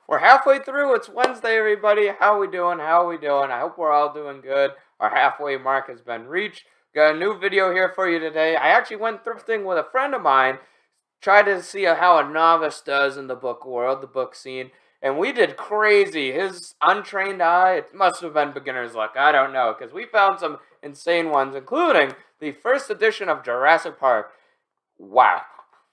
We're halfway through. It's Wednesday, everybody. How we doing? How we doing? I hope we're all doing good. Our halfway mark has been reached. Got a new video here for you today. I actually went thrifting with a friend of mine, tried to see how a novice does in the book world, the book scene, and we did crazy. His untrained eye, it must have been beginner's luck. I don't know, because we found some insane ones, including the first edition of Jurassic Park. Wow.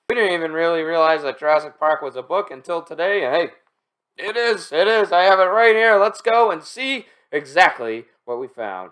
We didn't even really realize that Jurassic Park was a book until today, and hey, it is. I have it right here. Let's go and see exactly what we found.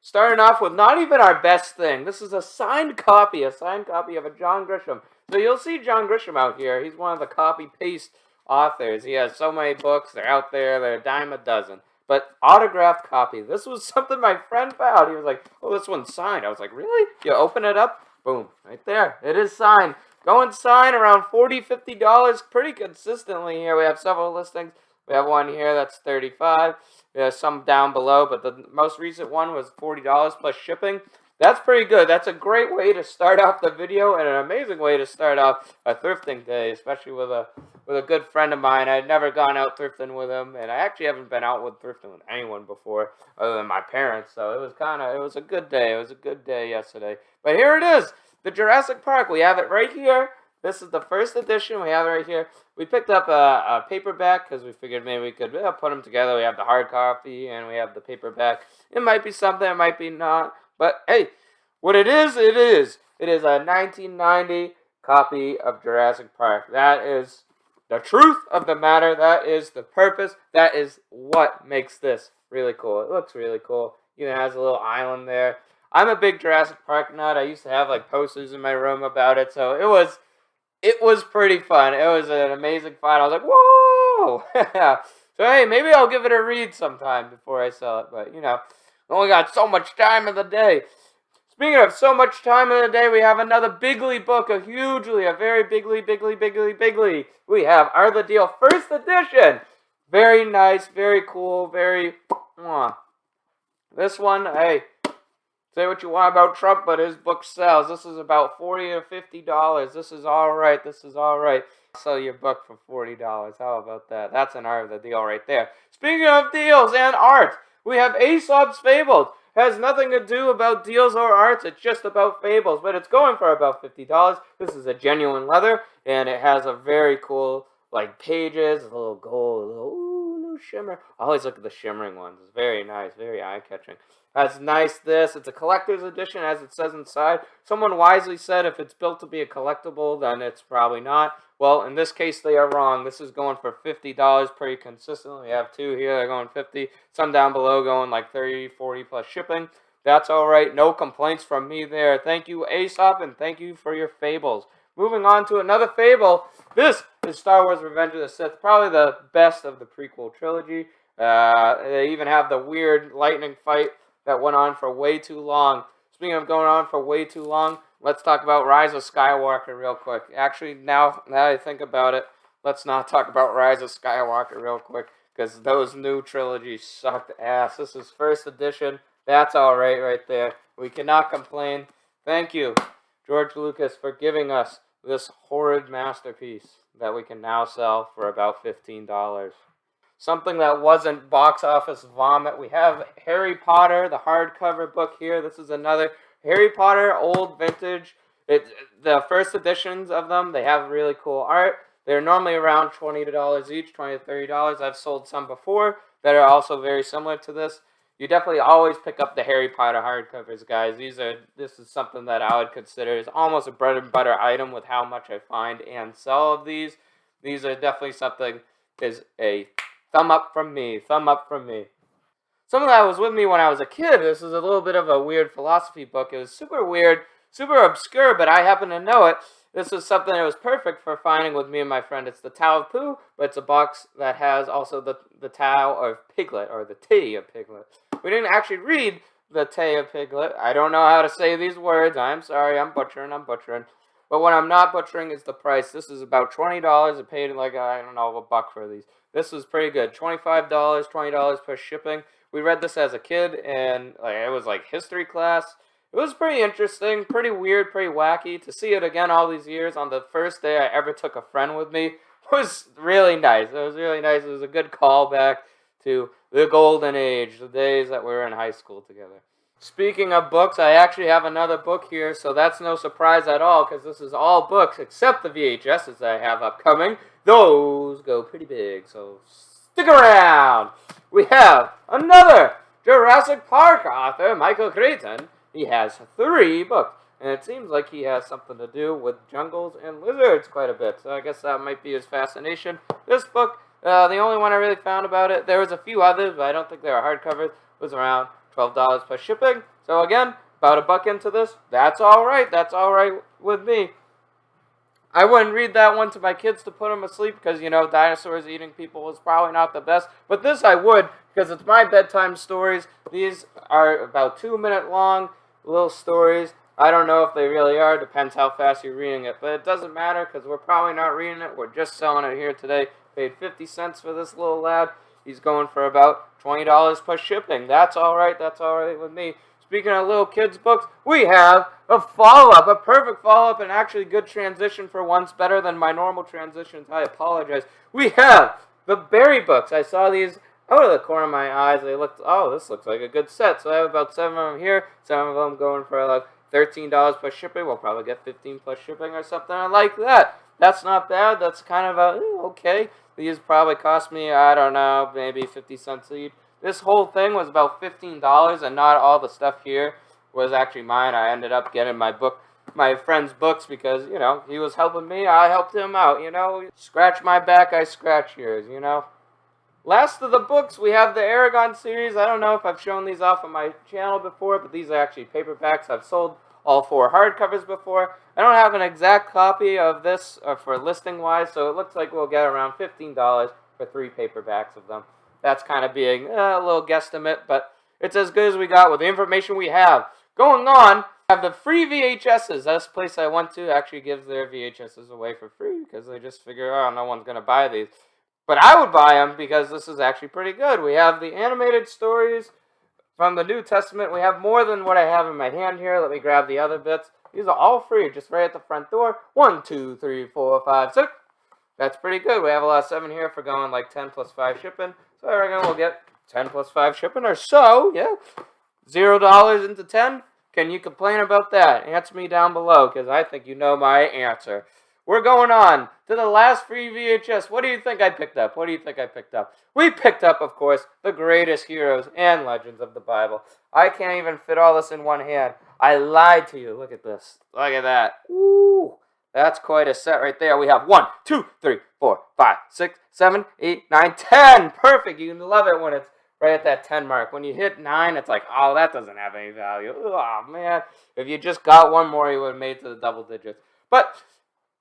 Starting off with not even our best thing. This is a signed copy of a John Grisham. So you'll see John Grisham out here. He's one of the copy-paste authors. He has so many books. They're out there. They're a dime a dozen. But autographed copy. This was something my friend found. He was like, oh, this one's signed. I was like, really? You open it up? Boom. Right there. It is signed. Going sign around $40, $50 pretty consistently here. We have several listings. We have one here that's $35. We have some down below, but the most recent one was $40 plus shipping. That's pretty good. That's a great way to start off the video and an amazing way to start off a thrifting day, especially with a good friend of mine. I'd never gone out thrifting with him, and I actually haven't been out with thrifting with anyone before other than my parents. So it was a good day. It was a good day yesterday. But here it is. The Jurassic Park, we have it right here. This is the first edition. We have it right here. We picked up a paperback because we figured maybe we could put them together. We have the hard copy and we have the paperback. It might be something, it might be not. But hey, what it is, it is. It is a 1990 copy of Jurassic Park. That is the truth of the matter. That is the purpose. That is what makes this really cool. It looks really cool. Even has a little island there. I'm a big Jurassic Park nut. I used to have like posters in my room about it, so it was pretty fun. It was an amazing find. I was like, whoa! So hey, maybe I'll give it a read sometime before I sell it. But you know, we only got so much time in the day. Speaking of so much time in the day, we have another bigly book, a very bigly. We have Are the Deal First Edition. Very nice, very cool, very. This one, hey. Say what you want about Trump, but his book sells. This is about $40 to $50. This is all right. I'll sell your book for $40. How about that? That's an art of the deal right there. Speaking of deals and art, we have Aesop's Fables. Has nothing to do about deals or arts. It's just about fables, but it's going for about $50. This is a genuine leather, and it has a very cool like pages, a little gold, a little shimmer. I always look at the shimmering ones. It's very nice, very eye-catching. That's nice. It's a collector's edition, as it says inside. Someone wisely said if it's built to be a collectible, then it's probably not. Well, in this case, they are wrong. This is going for $50 pretty consistently. We have two here that are going $50. Some down below going like $30, $40 plus shipping. That's all right. No complaints from me there. Thank you, Aesop, and thank you for your fables. Moving on to another fable. This is Star Wars Revenge of the Sith. Probably the best of the prequel trilogy. They even have the weird lightning fight that went on for way too long. Speaking of going on for way too long, let's talk about Rise of Skywalker real quick. Actually, now that I think about it, let's not talk about Rise of Skywalker real quick, because those new trilogies sucked ass. This is first edition. That's alright right there. We cannot complain. Thank you, George Lucas, for giving us this horrid masterpiece that we can now sell for about $15. Something that wasn't box office vomit. We have Harry Potter, the hardcover book here. This is another Harry Potter, old vintage. The first editions of them, they have really cool art. They're normally around $20 each, $20 to $30. I've sold some before that are also very similar to this. You definitely always pick up the Harry Potter hardcovers, guys. This is something that I would consider is almost a bread and butter item with how much I find and sell of these. These are definitely something is a thumb up from me. Some of that was with me when I was a kid. This is a little bit of a weird philosophy book. It was super weird, super obscure, but I happen to know it. This is something that was perfect for finding with me and my friend. It's the Tao of Pooh, but it's a box that has also the Tao of Piglet, or the Tea of Piglet. We didn't actually read the Tea of Piglet. I don't know how to say these words. I'm sorry, I'm butchering. But what I'm not butchering is the price. This is about $20. I paid like, I don't know, $1 for these. This was pretty good. $25, $20 per shipping. We read this as a kid, and it was like history class. It was pretty interesting, pretty weird, pretty wacky. To see it again all these years on the first day I ever took a friend with me was really nice. It was really nice. It was a good callback to the golden age, the days that we were in high school together. Speaking of books, I actually have another book here, so that's no surprise at all, because this is all books except the VHSs I have upcoming. Those go pretty big, so stick around. We have another Jurassic Park author, Michael Crichton. He has 3 books, and it seems like he has something to do with jungles and lizards quite a bit, so I guess that might be his fascination. This book, the only one I really found about it, there was a few others, but I don't think they were hardcovers, was around $12 plus shipping. So again, about $1 into this. That's all right. That's all right with me. I wouldn't read that one to my kids to put them asleep because, you know, dinosaurs eating people is probably not the best. But this I would because it's my bedtime stories. These are about 2-minute long little stories. I don't know if they really are. Depends how fast you're reading it. But it doesn't matter because we're probably not reading it. We're just selling it here today. Paid 50 cents for this little lad. He's going for about $20 plus shipping. That's all right. That's all right with me. Speaking of little kids' books, we have a follow-up, a perfect follow-up, and actually good transition for once, better than my normal transitions. I apologize. We have the Berry books. I saw these out of the corner of my eyes. They looked, oh, this looks like a good set. So I have about 7 of them here. Some of them going for like $13 plus shipping. We'll probably get 15 plus shipping or something. I like that. That's not bad. That's kind of a, okay. These probably cost me, I don't know, maybe 50 cents each. This whole thing was about $15, and not all the stuff here was actually mine. I ended up getting my friend's books because, you know, he was helping me. I helped him out, you know. Scratch my back, I scratch yours, you know. Last of the books, we have the Aragon series. I don't know if I've shown these off on my channel before, but these are actually paperbacks. I've sold all 4 hardcovers before. I don't have an exact copy of this for listing-wise, so it looks like we'll get around $15 for 3 paperbacks of them. That's kind of being a little guesstimate, but it's as good as we got with the information we have. Going on, I have the free VHSs. This place I went to actually gives their VHSs away for free because they just figure, oh, no one's going to buy these. But I would buy them because this is actually pretty good. We have the animated stories from the New Testament. We have more than what I have in my hand here. Let me grab the other bits. These are all free, just right at the front door. 1, 2, 3, 4, 5, 6. That's pretty good. We have a lot of 7 here for going like 10 plus 5 shipping. So I reckon we'll get 10 plus 5 shipping or so. Yeah. $0 into 10. Can you complain about that? Answer me down below because I think you know my answer. We're going on to the last free VHS. What do you think I picked up? What do you think I picked up? We picked up, of course, the greatest heroes and legends of the Bible. I can't even fit all this in one hand. I lied to you. Look at this. Look at that. Ooh, that's quite a set right there. We have 1, 2, 3, 4, 5, 6, 7, 8, 9, 10. Perfect. You love it when it's right at that 10 mark. When you hit 9, it's like, oh, that doesn't have any value. Oh, man. If you just got one more, you would have made it to the double digits. But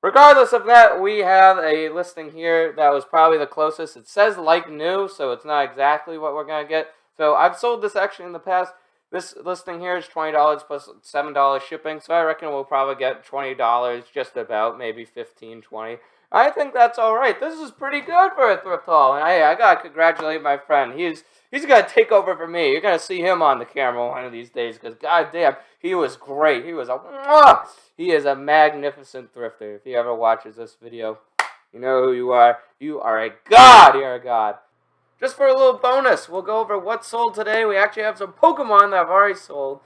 regardless of that, we have a listing here that was probably the closest. It says like new, so it's not exactly what we're going to get. So I've sold this actually in the past. This listing here is $20 plus $7 shipping, so I reckon we'll probably get $20 just about, maybe $15, $20. I think that's all right. This is pretty good for a thrift haul, and I got to congratulate my friend. He's going to take over for me. You're going to see him on the camera one of these days because, goddamn, he was great. He is a magnificent thrifter. If he ever watches this video, you know who you are. You are a god. You're a god. Just for a little bonus, we'll go over what sold today. We actually have some Pokemon that I've already sold.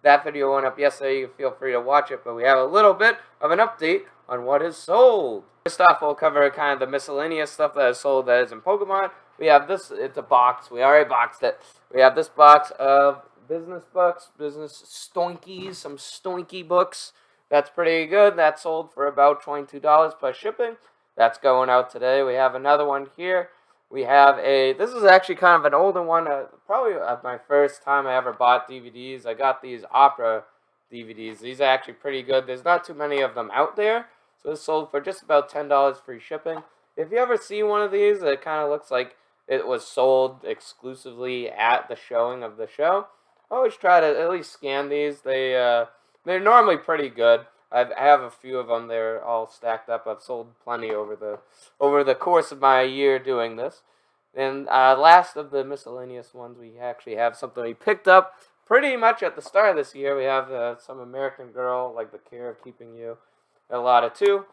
That video went up yesterday. You can feel free to watch it, but we have a little bit of an update on what is sold. First off, we'll cover kind of the miscellaneous stuff that is sold that is in Pokemon. We have this. It's a box. We already boxed it. We have this box of business books, business stoinkies, some stoinky books. That's pretty good. That sold for about $22 plus shipping. That's going out today. We have another one here. We have this is actually kind of an older one, probably my first time I ever bought DVDs. I got these opera DVDs. These are actually pretty good. There's not too many of them out there, so this sold for just about $10 free shipping. If you ever see one of these, it kind of looks like it was sold exclusively at the showing of the show. I always try to at least scan these. They're normally pretty good. I have a few of them. They're all stacked up. I've sold plenty over the course of my year doing this. And last of the miscellaneous ones, we actually have something we picked up pretty much at the start of this year. We have some American Girl, like The Care of Keeping You. A lot of two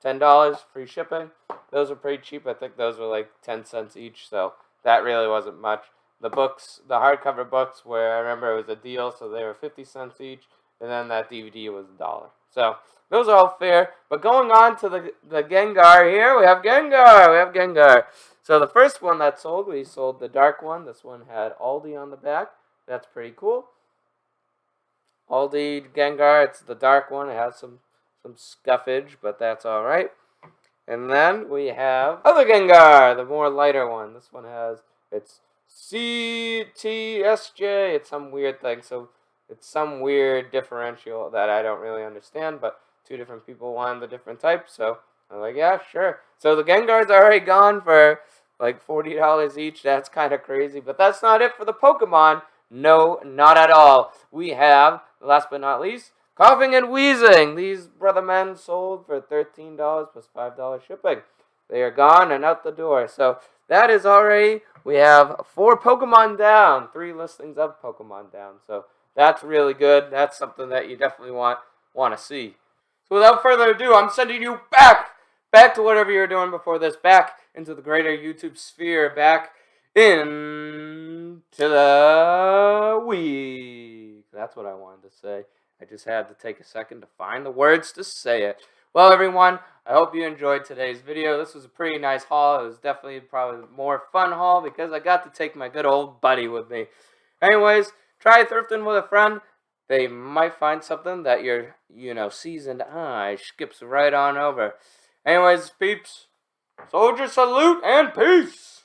$10, free shipping. Those are pretty cheap. I think those were like 10 cents each, so that really wasn't much. The books, the hardcover books, where I remember it was a deal, so they were 50 cents each, and then that DVD was $1. So those are all fair. But going on to the Gengar here, we have Gengar. So the first one that sold, we sold the dark one. This one had Aldi on the back. That's pretty cool. Aldi Gengar, it's the dark one. It has some scuffage, but that's all right. And then we have other Gengar, the more lighter one. This one it's CTSJ. It's some weird thing. So it's some weird differential that I don't really understand, but two different people wanted the different types, so I'm like, yeah, sure. So the Gengar's already gone for like $40 each. That's kind of crazy, but that's not it for the Pokemon. No, not at all. We have, last but not least, Coughing and Wheezing. These brother men sold for $13 plus $5 shipping. They are gone and out the door. So that is already, we have 4 Pokemon down, 3 listings of Pokemon down. So that's really good. That's something that you definitely want to see. So without further ado, I'm sending you back to whatever you were doing before this, back into the greater YouTube sphere, back into the week. That's what I wanted to say. I just had to take a second to find the words to say it. Well, everyone, I hope you enjoyed today's video. This was a pretty nice haul. It was definitely probably a more fun haul because I got to take my good old buddy with me. Anyways, try thrifting with a friend. They might find something that your, seasoned eye skips right on over. Anyways, peeps, soldier salute and peace!